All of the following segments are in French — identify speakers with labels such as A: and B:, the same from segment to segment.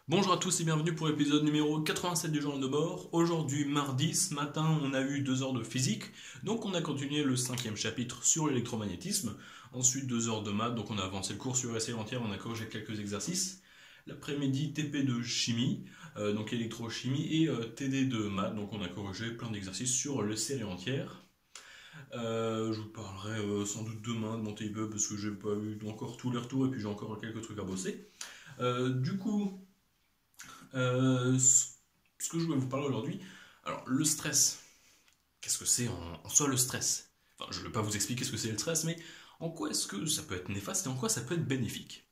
A: Bonjour à tous et bienvenue pour l'épisode numéro 87 du journal de bord. Aujourd'hui, mardi, ce matin, on a eu 2 heures de physique, donc on a continué le cinquième chapitre sur l'électromagnétisme. Ensuite, 2 heures de maths, donc on a avancé le cours sur essai entière, on a corrigé quelques exercices. L'après-midi, TP de chimie, donc électrochimie, et TD de maths, donc on a corrigé plein d'exercices sur le série entière. Je vous parlerai sans doute demain de mon TIPE parce que j'ai pas eu encore tous les retours et puis j'ai encore quelques trucs à bosser. Du coup, ce que je voulais vous parler aujourd'hui, alors le stress, qu'est-ce que c'est en soi le stress? Enfin, je ne vais pas vous expliquer ce que c'est le stress, mais en quoi est-ce que ça peut être néfaste et en quoi ça peut être bénéfique?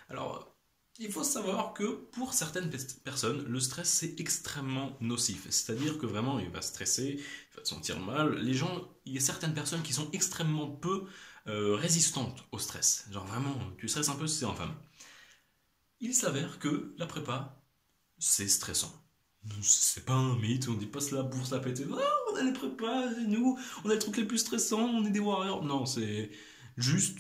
A: Alors, il faut savoir que pour certaines personnes, le stress c'est extrêmement nocif. C'est-à-dire que vraiment il va stresser, il va se sentir mal. Les gens, il y a certaines personnes qui sont extrêmement peu résistantes au stress. Genre vraiment, tu stresses un peu, c'est infâme. Il s'avère que la prépa, c'est stressant. C'est pas un mythe, on dit pas cela pour se la péter. Ah, on a les prépas, c'est nous, on a les trucs les plus stressants, on est des warriors. Non, c'est juste,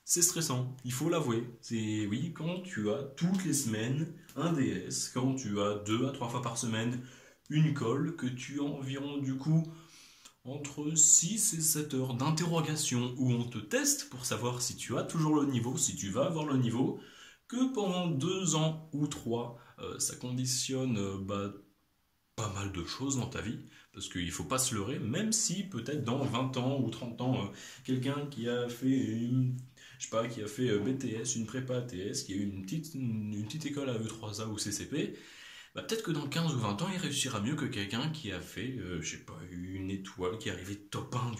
A: c'est stressant, il faut l'avouer. C'est oui, quand tu as toutes les semaines un DS, quand tu as 2 à 3 fois par semaine une colle, que tu as environ du coup entre 6 et 7 heures d'interrogation où on te teste pour savoir si tu as toujours le niveau, si tu vas avoir le niveau, que pendant 2 ans ou trois, ça conditionne pas mal de choses dans ta vie, parce qu'il ne faut pas se leurrer, même si peut-être dans 20 ans ou 30 ans, quelqu'un qui a fait je sais pas, qui a fait BTS, une prépa ATS, qui a eu une petite école à E3A ou CCP, bah, peut-être que dans 15 ou 20 ans, il réussira mieux que quelqu'un qui a fait, je sais pas, une étoile, qui est arrivé top 1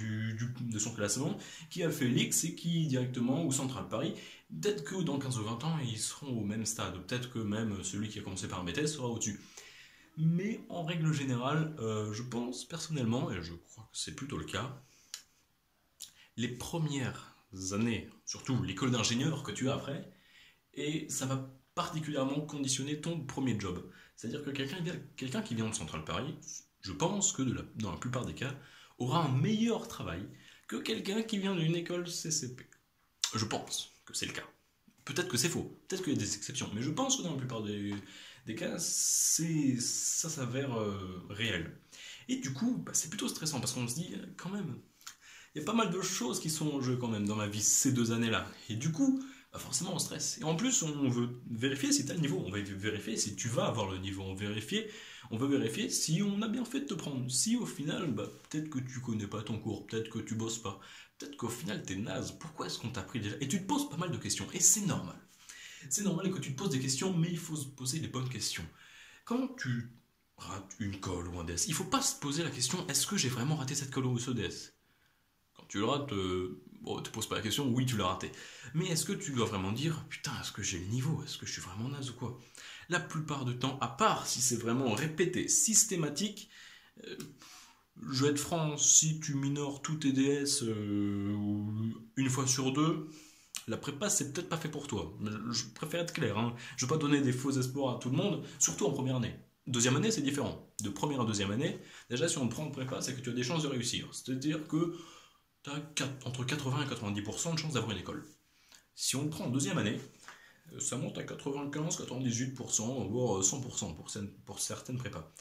A: de son classement, qui a fait l'X et qui directement, ou Central Paris, peut-être que dans 15 ou 20 ans, ils seront au même stade. Peut-être que même celui qui a commencé par un BTS sera au-dessus. Mais en règle générale, je pense personnellement, et je crois que c'est plutôt le cas, les premières années, surtout l'école d'ingénieur que tu as après, et ça va particulièrement conditionner ton premier job. C'est-à-dire que quelqu'un qui vient de Central Paris, je pense que dans la plupart des cas, aura un meilleur travail que quelqu'un qui vient d'une école CCP. Je pense que c'est le cas. Peut-être que c'est faux, peut-être qu'il y a des exceptions, mais je pense que dans la plupart des cas, ça s'avère réel. Et du coup, bah, c'est plutôt stressant parce qu'on se dit, quand même, il y a pas mal de choses qui sont en jeu quand même dans ma vie ces 2 années-là. Et du coup, bah forcément on stresse. Et en plus, on veut vérifier si tu as le niveau, on va vérifier si tu vas avoir le niveau, on veut vérifier si on a bien fait de te prendre. Si au final, bah, peut-être que tu connais pas ton cours, peut-être que tu bosses pas, peut-être qu'au final t'es naze, pourquoi est-ce qu'on t'a pris déjà? Et tu te poses pas mal de questions, et c'est normal. C'est normal que tu te poses des questions, mais il faut se poser les bonnes questions. Quand tu rates une colle ou un DS, il faut pas se poser la question est-ce que j'ai vraiment raté cette colle ou ce DS? Quand tu le rates, bon, te pose pas la question, oui, tu l'as raté. Mais est-ce que tu dois vraiment dire, putain, est-ce que j'ai le niveau? Est-ce que je suis vraiment naze ou quoi? La plupart du temps, à part si c'est vraiment répété, systématique, euh, je vais être franc, si tu minores tous tes DS une fois sur deux, la prépa, c'est peut-être pas fait pour toi. Je préfère être clair, hein. Je veux pas donner des faux espoirs à tout le monde, surtout en première année. Deuxième année, c'est différent. De première à deuxième année, déjà, si on te prend en prépa, c'est que tu as des chances de réussir. C'est-à-dire que tu as entre 80 et 90% de chances d'avoir une école. Si on le prend en deuxième année, ça monte à 95-98%, voire 100% pour certaines prépas.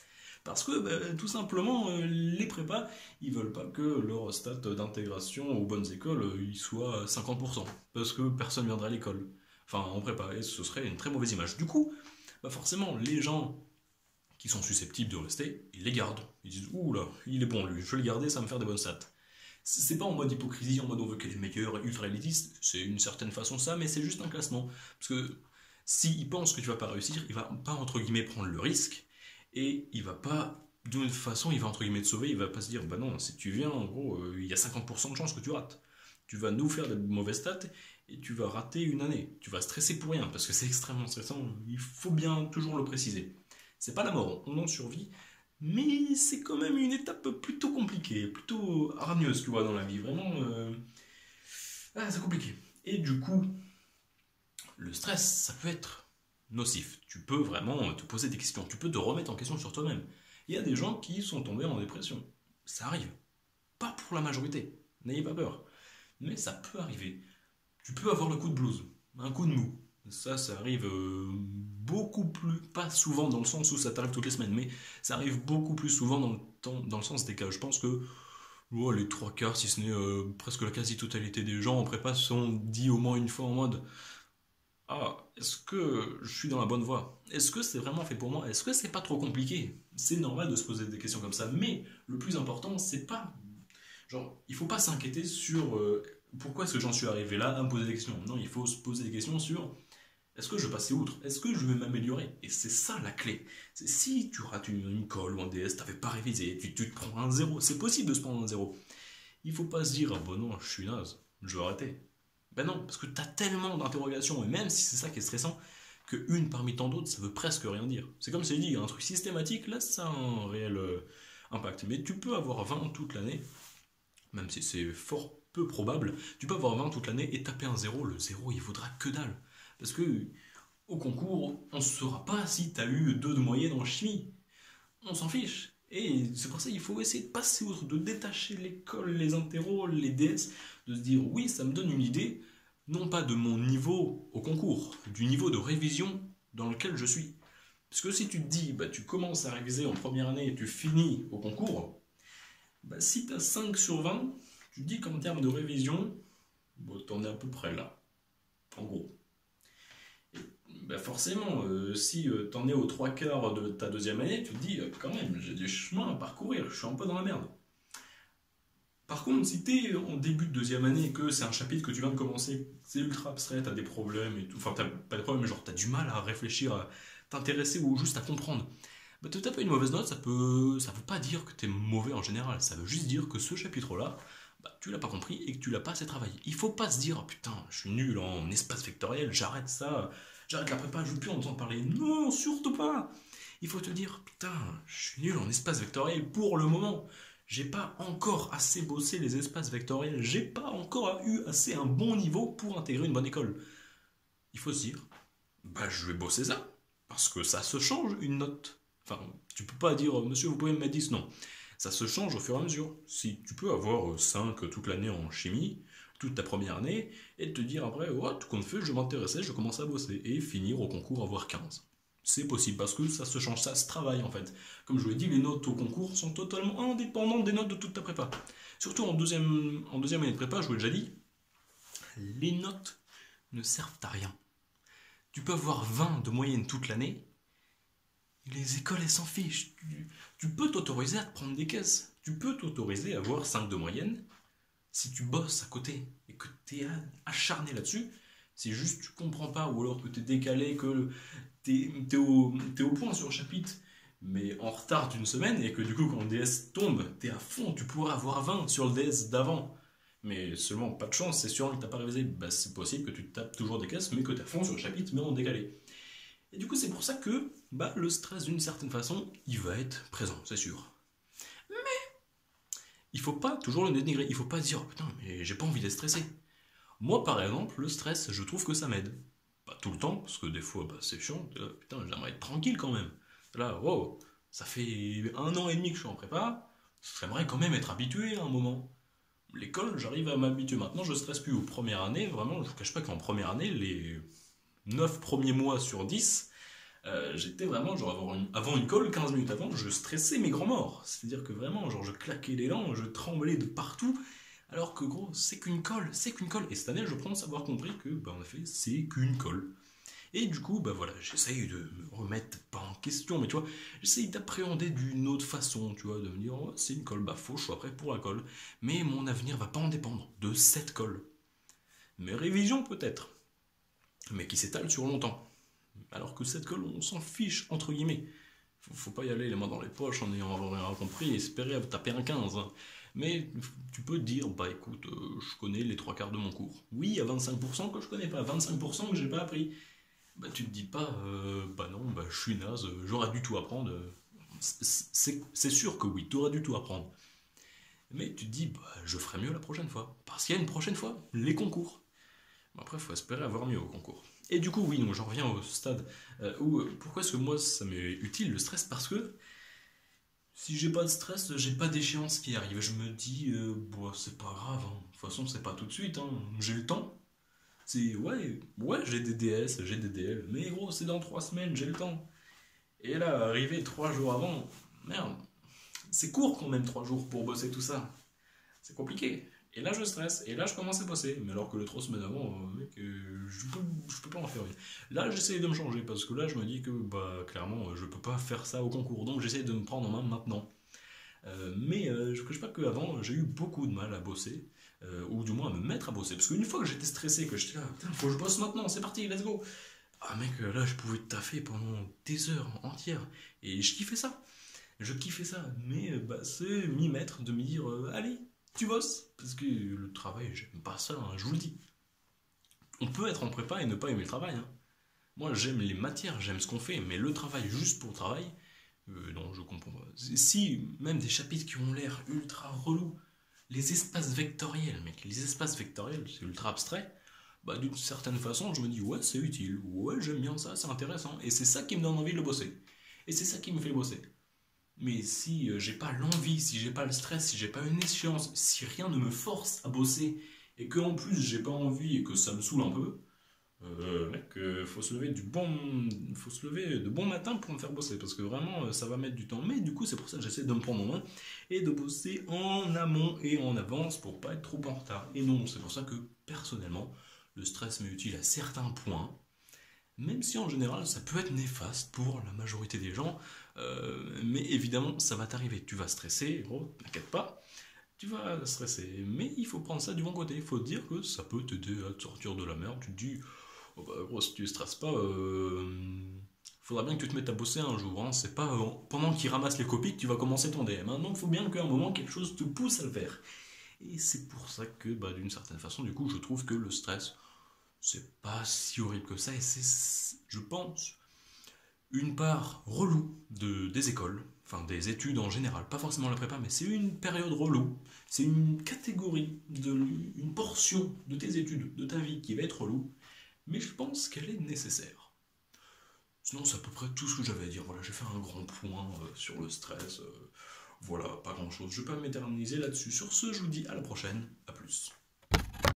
A: Parce que tout simplement, les prépas, ils veulent pas que leur stat d'intégration aux bonnes écoles il soit à 50%. Parce que personne viendra à l'école. Enfin, en prépa, et ce serait une très mauvaise image. Du coup, bah forcément, les gens qui sont susceptibles de rester, ils les gardent. Ils disent, ouh là, il est bon lui, je vais le garder, ça va me faire des bonnes stats. C'est pas en mode hypocrisie, en mode on veut qu'elle est meilleure, ultra élitiste, c'est une certaine façon ça, mais c'est juste un classement. Parce que s'il pense que tu vas pas réussir, il va pas entre guillemets prendre le risque, et il va pas, d'une façon, il va entre guillemets te sauver, il va pas se dire, bah non, si tu viens, en gros, il y a 50% de chances que tu rates. Tu vas nous faire des mauvaises stats, et tu vas rater une année. Tu vas stresser pour rien, parce que c'est extrêmement stressant, il faut bien toujours le préciser. C'est pas la mort, on en survit, mais c'est quand même une étape plutôt compliquée, plutôt hargneuse, tu vois, dans la vie. Vraiment, c'est compliqué. Et du coup, le stress, ça peut être nocif. Tu peux vraiment te poser des questions. Tu peux te remettre en question sur toi-même. Il y a des gens qui sont tombés en dépression. Ça arrive. Pas pour la majorité. N'ayez pas peur. Mais ça peut arriver. Tu peux avoir le coup de blues, un coup de mou. Ça arrive beaucoup plus, pas souvent dans le sens où ça t'arrive toutes les semaines, mais ça arrive beaucoup plus souvent dans le sens des cas. Je pense que les trois quarts, si ce n'est presque la quasi-totalité des gens en prépa se sont dit au moins une fois en mode ah, est-ce que je suis dans la bonne voie? Est-ce que c'est vraiment fait pour moi? Est-ce que c'est pas trop compliqué? C'est normal de se poser des questions comme ça, mais le plus important, c'est pas. Genre, il faut pas s'inquiéter sur pourquoi est-ce que j'en suis arrivé là à me poser des questions. Non, il faut se poser des questions sur est-ce que je vais passer outre? Est-ce que je vais m'améliorer? Et c'est ça la clé. C'est si tu rates une colle ou un DS, t'avais pas révisé, tu te prends un zéro. C'est possible de se prendre un zéro. Il faut pas se dire, ah bon non, je suis naze, je vais arrêter. Ben non, parce que t'as tellement d'interrogations, et même si c'est ça qui est stressant, qu'une parmi tant d'autres, ça veut presque rien dire. C'est comme si je dis, un truc systématique, là, ça a un réel impact. Mais tu peux avoir 20 toute l'année, même si c'est fort peu probable, tu peux avoir 20 toute l'année et taper un zéro. Le zéro, il vaudra que dalle. Parce que au concours, on ne saura pas si tu as eu 2 de moyenne en chimie. On s'en fiche. Et c'est pour ça qu'il faut essayer de passer outre, de détacher l'école, les interros, les DS, de se dire oui, ça me donne une idée, non pas de mon niveau au concours, du niveau de révision dans lequel je suis. Parce que si tu te dis, bah, tu commences à réviser en première année et tu finis au concours, bah, si tu as 5 sur 20, tu te dis qu'en termes de révision, bah, tu en es à peu près là, en gros. Bah forcément, si t'en es aux trois quarts de ta deuxième année, tu te dis quand même, j'ai du chemin à parcourir, je suis un peu dans la merde. Par contre, si t'es en début de deuxième année et que c'est un chapitre que tu viens de commencer, c'est ultra abstrait, t'as des problèmes et tout, enfin t'as pas de problèmes, mais genre t'as du mal à réfléchir, à t'intéresser ou juste à comprendre, bah te taper une mauvaise note, ça veut pas dire que t'es mauvais en général, ça veut juste dire que ce chapitre-là, bah, tu l'as pas compris et que tu l'as pas assez travaillé. Il faut pas se dire, oh, putain, je suis nul en espace vectoriel, j'arrête ça, j'arrête la prépa, je veux plus en entendre parler. Non, surtout pas. Il faut te dire, putain, je suis nul en espace vectoriel pour le moment. J'ai pas encore assez bossé les espaces vectoriels, j'ai pas encore eu assez un bon niveau pour intégrer une bonne école. Il faut se dire, bah je vais bosser ça, parce que ça se change une note. Enfin, tu peux pas dire, monsieur, vous pouvez me mettre 10, non. Ça se change au fur et à mesure. Si tu peux avoir 5 toute l'année en chimie, toute ta première année, et te dire après, oh, tout compte fait, je m'intéressais, je commence à bosser, et finir au concours avoir 15. C'est possible parce que ça se change, ça se travaille en fait. Comme je vous l'ai dit, les notes au concours sont totalement indépendantes des notes de toute ta prépa. Surtout en deuxième année de prépa, je vous l'ai déjà dit, les notes ne servent à rien. Tu peux avoir 20 de moyenne toute l'année, les écoles, elles s'en fichent. Tu peux t'autoriser à te prendre des caisses. Tu peux t'autoriser à avoir 5 de moyenne si tu bosses à côté et que tu es acharné là-dessus. C'est juste tu comprends pas ou alors que tu es décalé, que t'es au point sur le chapitre, mais en retard d'une semaine et que du coup, quand le DS tombe, tu es à fond. Tu pourras avoir 20 sur le DS d'avant. Mais seulement, pas de chance, c'est sûr que tu n'as pas révisé. Bah, c'est possible que tu te tapes toujours des caisses, mais que tu es à fond sur le chapitre, mais en décalé. Et du coup, c'est pour ça que bah, le stress, d'une certaine façon, il va être présent, c'est sûr. Il faut pas toujours le dénigrer. Il faut pas se dire, oh, putain, mais j'ai pas envie d'être stressé. Moi, par exemple, le stress, je trouve que ça m'aide. Pas tout le temps, parce que des fois, bah, c'est chiant. Là, putain, j'aimerais être tranquille quand même. Là, wow, ça fait 1 an et demi que je suis en prépa. J'aimerais quand même être habitué à un moment. L'école, j'arrive à m'habituer. Maintenant, je stresse plus aux premières années. Vraiment, je vous cache pas qu'en première année, les 9 premiers mois sur 10, j'étais vraiment, genre avant une colle, 15 minutes avant, je stressais mes grands morts. C'est-à-dire que vraiment, genre, je claquais les dents, je tremblais de partout. Alors que gros, c'est qu'une colle, c'est qu'une colle. Et cette année, je pense avoir compris que, bah, en effet, c'est qu'une colle. Et du coup, bah voilà, j'essaye de me remettre pas en question, mais tu vois, j'essaye d'appréhender d'une autre façon, tu vois, de me dire, oh, c'est une colle, bah faut que je sois prêt pour la colle. Mais mon avenir va pas en dépendre de cette colle. Mes révisions peut-être, mais qui s'étalent sur longtemps. Alors que cette colle, on s'en fiche, entre guillemets. Faut pas y aller les mains dans les poches en ayant rien compris et espérer taper un 15. Hein. Mais tu peux te dire, bah écoute, je connais les trois quarts de mon cours. Oui, il y a 25% que je connais pas, 25% que j'ai pas appris. Bah tu te dis pas, bah non, bah je suis naze, j'aurais dû tout apprendre. C'est sûr que oui, tu aurais dû tout apprendre. Mais tu te dis, bah je ferai mieux la prochaine fois. Parce qu'il y a une prochaine fois, les concours. Après, il faut espérer avoir mieux au concours. Et du coup, oui, donc j'en reviens au stade où pourquoi est-ce que moi ça m'est utile le stress? Parce que si j'ai pas de stress, j'ai pas d'échéance qui arrive. Je me dis, bon, c'est pas grave, hein. De toute façon, c'est pas tout de suite, hein. J'ai le temps. C'est ouais, j'ai des DS, j'ai des DL, mais gros, c'est dans 3 semaines, j'ai le temps. Et là, arrivé 3 jours avant, merde, c'est court quand même 3 jours pour bosser tout ça. C'est compliqué. Et là, je stresse. Et là, je commence à bosser. Mais alors que les 3 semaines avant, mec, je peux pas en faire une. Là, j'essaie de me changer parce que là, je me dis que, bah, clairement, je peux pas faire ça au concours. Donc, j'essaie de me prendre en main maintenant. Mais je ne cache pas qu'avant, j'ai eu beaucoup de mal à bosser. Ou du moins à me mettre à bosser. Parce qu'une fois que j'étais stressé, que j'étais là, putain, faut que je bosse maintenant, c'est parti, let's go. Ah mec, là je pouvais taffer pendant des heures entières. Et je kiffais ça. Je kiffais ça. Mais bah, c'est m'y mettre, de me dire, allez, tu bosses. Parce que le travail, j'aime pas ça, hein, je vous le dis. On peut être en prépa et ne pas aimer le travail, hein. Moi j'aime les matières, j'aime ce qu'on fait, mais le travail juste pour le travail, non, je comprends pas. Si, même des chapitres qui ont l'air ultra relous, les espaces vectoriels, mec, les espaces vectoriels, c'est ultra abstrait, bah d'une certaine façon, je me dis, ouais, c'est utile, ouais, j'aime bien ça, c'est intéressant, et c'est ça qui me donne envie de le bosser. Et c'est ça qui me fait bosser. Mais si j'ai pas l'envie, si j'ai pas le stress, si j'ai pas une échéance, si rien ne me force à bosser, et que en plus j'ai pas envie et que ça me saoule un peu, mec, faut se lever de bon matin pour me faire bosser, parce que vraiment, ça va mettre du temps. Mais du coup, c'est pour ça que j'essaie de me prendre en main et de bosser en amont et en avance pour pas être trop en retard. Et non, c'est pour ça que personnellement, le stress m'est utile à certains points, même si en général, ça peut être néfaste pour la majorité des gens. Mais évidemment, ça va t'arriver. Tu vas stresser, gros, t'inquiète pas. Tu vas stresser, mais il faut prendre ça du bon côté. Il faut te dire que ça peut t'aider à te sortir de la merde. Tu te dis, oh bah, gros, si tu stresses pas, faudra bien que tu te mettes à bosser un jour, hein. C'est pas pendant qu'il ramasse les copies que tu vas commencer ton DM, hein. Donc il faut bien qu'à un moment quelque chose te pousse à le faire. Et c'est pour ça que, bah, d'une certaine façon, du coup, je trouve que le stress, c'est pas si horrible que ça. Et c'est, je pense, une part relou des écoles, enfin des études en général, pas forcément la prépa, mais c'est une période relou. C'est une catégorie, une portion de tes études, de ta vie qui va être relou, mais je pense qu'elle est nécessaire. Sinon, c'est à peu près tout ce que j'avais à dire. Voilà, j'ai fait un grand point sur le stress. Voilà, pas grand chose. Je ne vais pas m'éterniser là-dessus. Sur ce, je vous dis à la prochaine. À plus.